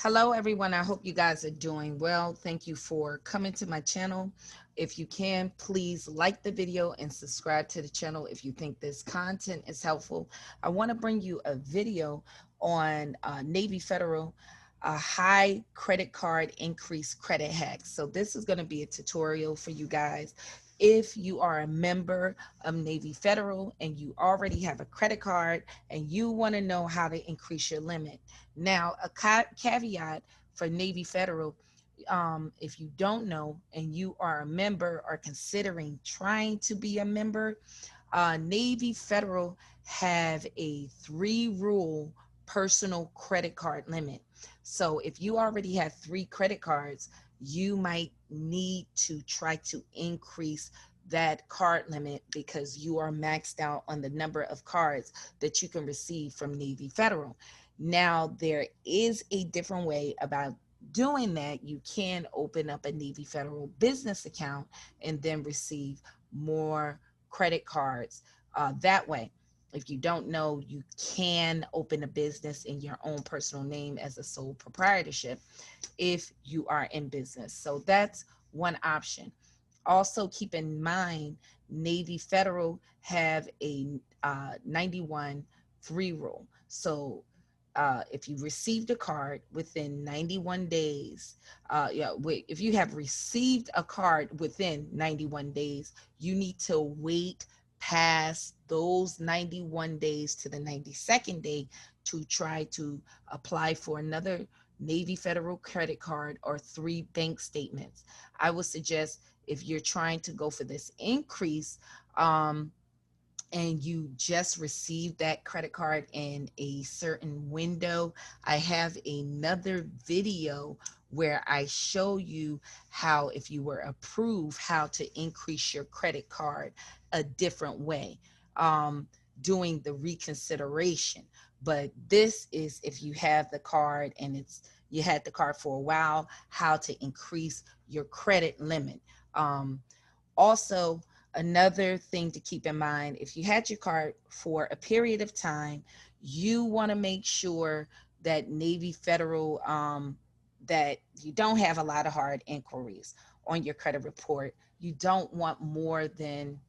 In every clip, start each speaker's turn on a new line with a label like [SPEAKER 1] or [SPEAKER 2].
[SPEAKER 1] Hello, everyone. I hope you guys are doing well. Thank you for coming to my channel. If you can, please like the video and subscribe to the channel if you think this content is helpful. I want to bring you a video on Navy Federal high credit card increase credit hacks. So this is going to be a tutorial for you guys. If you are a member of Navy Federal and you already have a credit card and you want to know how to increase your limit. Now, a caveat for Navy Federal, if you don't know and you are a member or considering trying to be a member, Navy Federal have a 3-rule personal credit card limit. So if you already have 3 credit cards, you might need to try to increase that card limit because you are maxed out on the number of cards that you can receive from Navy Federal. Now, there is a different way about doing that. You can open up a Navy Federal business account and then receive more credit cards that way. If you don't know, you can open a business in your own personal name as a sole proprietorship if you are in business. So that's one option. Also, keep in mind, Navy Federal have a 91-3 rule. So if you received a card within 91 days, if you have received a card within 91 days, you need to wait past those 91 days to the 92nd day to try to apply for another Navy Federal credit card or 3 bank statements. I would suggest if you're trying to go for this increase, and you just received that credit card in a certain window, I have another video where I show you how, if you were approved, how to increase your credit card a different way, doing the reconsideration. But this is if you have the card and you had the card for a while, how to increase your credit limit. Also, another thing to keep in mind, if you had your card for a period of time, you want to make sure that Navy Federal, that you don't have a lot of hard inquiries on your credit report. You don't want more than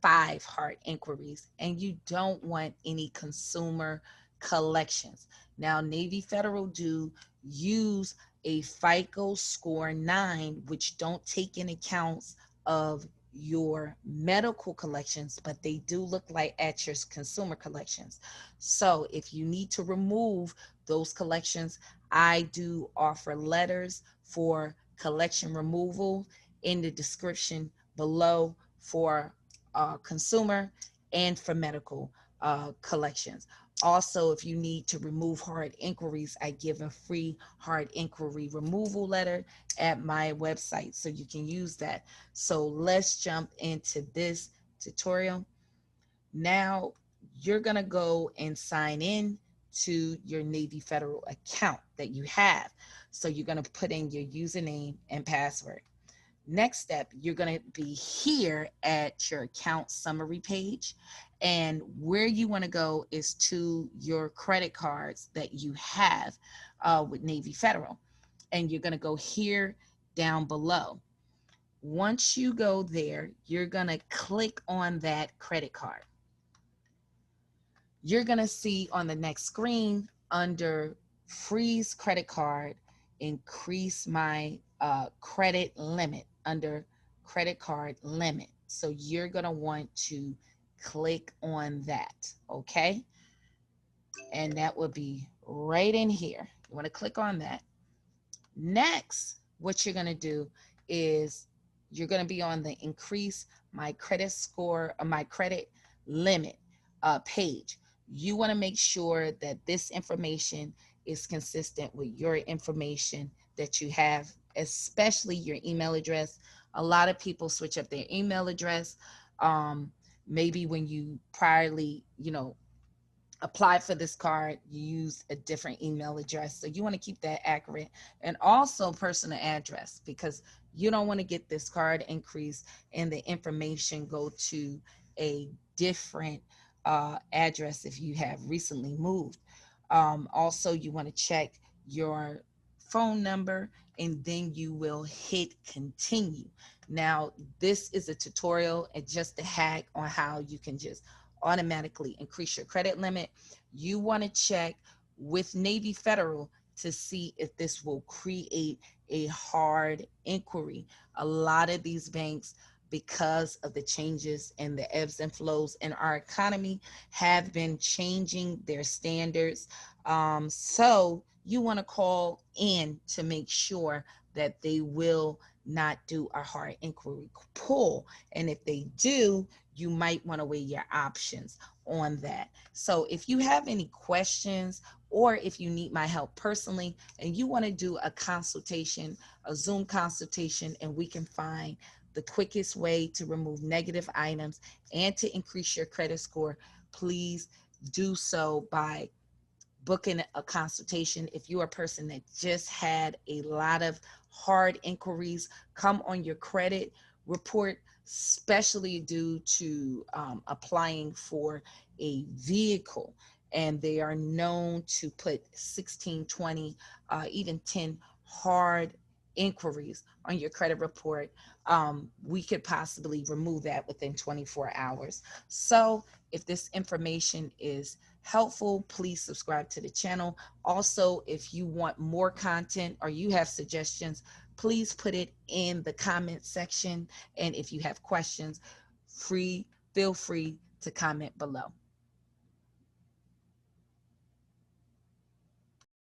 [SPEAKER 1] 5 hard inquiries, and you don't want any consumer collections. Now, Navy Federal do use a FICO score 9, which don't take in accounts of your medical collections, but they do look like at your consumer collections. So if you need to remove those collections, I do offer letters for collection removal in the description below for consumer and for medical collections. Also, if you need to remove hard inquiries, I give a free hard inquiry removal letter at my website, so you can use that. So let's jump into this tutorial. Now, you're going to go and sign in to your Navy Federal account that you have. So you're going to put in your username and password. Next step, you're going to be here at your account summary page, and where you want to go is to your credit cards that you have with Navy Federal, and you're going to go here down below. Once you go there, you're going to click on that credit card. You're going to see on the next screen under freeze credit card, increase my credit limit, under credit card limit. So you're going to want to click on that. Okay. And that will be right in here. You want to click on that. Next, what you're going to do is you're going to be on the increase my credit score, or my credit limit page. You want to make sure that this information is consistent with your information that you have, especially your email address. A lot of people switch up their email address. Maybe when you priorly, apply for this card, you use a different email address. So you want to keep that accurate, and also personal address, because you don't want to get this card increase and the information go to a different address if you have recently moved. Also, you want to check your phone number, and then you will hit continue. Now, this is a tutorial and just a hack on how you can just automatically increase your credit limit. You want to check with Navy Federal to see if this will create a hard inquiry. A lot of these banks, because of the changes and the ebbs and flows in our economy, have been changing their standards. So you want to call in to make sure that they will not do a hard inquiry pull. And if they do, you might want to weigh your options on that. So if you have any questions, or if you need my help personally and you want to do a consultation, a Zoom consultation, and we can find the quickest way to remove negative items and to increase your credit score, please do so by booking a consultation. If you're a person that just had a lot of hard inquiries come on your credit report, especially due to applying for a vehicle, and they are known to put 16, 20, even 10 hard inquiries on your credit report, we could possibly remove that within 24 hours. So if this information is helpful, please subscribe to the channel. Also, if you want more content or you have suggestions, please put it in the comment section. And if you have questions, feel free to comment below.